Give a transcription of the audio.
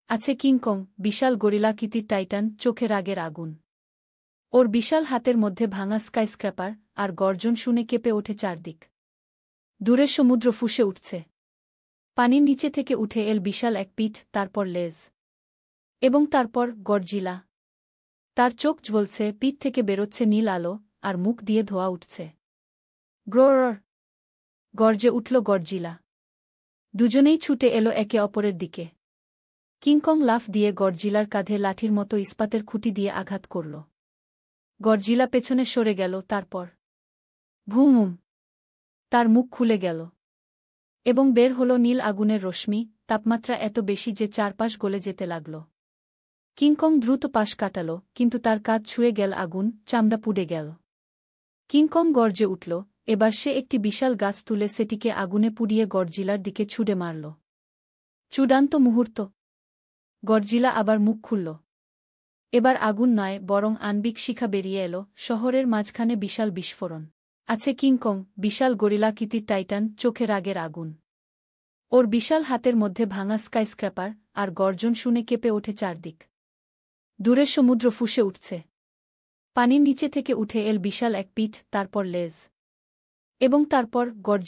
আছে কিংকং, বিশাল গরিলাকৃতির টাইটান, চোখে রাগের আগুন। ওর বিশাল হাতের মধ্যে ভাঙা স্কাইস্ক্র্যাপার, আর গর্জন শুনে কেঁপে ওঠে চারদিক। দূরের সমুদ্র ফুঁসে উঠছে। পানির নিচে থেকে উঠে এল বিশাল এক পিঠ, তারপর লেজ। এবং তারপর গডজিলা। তার চোখ জ্বলছে, পিঠ থেকে বেরোচ্ছে নীল আলো, আর মুখ দিয়ে ধোঁয়া উঠছে। গ্রোর! গর্জে উঠল গডজিলা। দুজনেই ছুটে এলো একে অপরের দিকে। কিংকং লাফ দিয়ে গডজিলার কাঁধে লাঠির মতো ইস্পাতের খুঁটি দিয়ে আঘাত করল। গডজিলা পেছনে সরে গেল, তারপর ভুম! তার মুখ খুলে গেল। এবং বের হল নীল আগুনের রশ্মি, তাপমাত্রা এত বেশি যে চারপাশ গলে যেতে লাগল। কিংকং দ্রুত পাশ কাটাল, কিন্তু তার কাঁধ ছুঁয়ে গেল আগুন, চামড়া পুড়ে গেল। কিংকং গর্জে উঠল, এবার সে একটি বিশাল গাছ তুলে সেটিকে আগুনে পুড়িয়ে গডজিলার দিকে ছুঁড়ে মারল। চূড়ান্ত মুহূর্ত। গডজিলা আবার মুখ খুলল। এবার আগুন নয়, বরং আণবিক শিখা বেরিয়ে এল, শহরের মাঝখানে বিশাল বিস্ফোরণ। আছে কিংকং, বিশাল গরিলাকৃতির টাইটান, চোখে রাগের আগুন। ওর বিশাল হাতের মধ্যে ভাঙা স্কাইস্ক্র্যাপার, আর গর্জন শুনে কেঁপে ওঠে চারদিক। দূরের সমুদ্র ফুঁসে উঠছে। পানির নিচে থেকে উঠে এল বিশাল এক পিঠ, তারপর লেজ। এবং তারপর গর্জি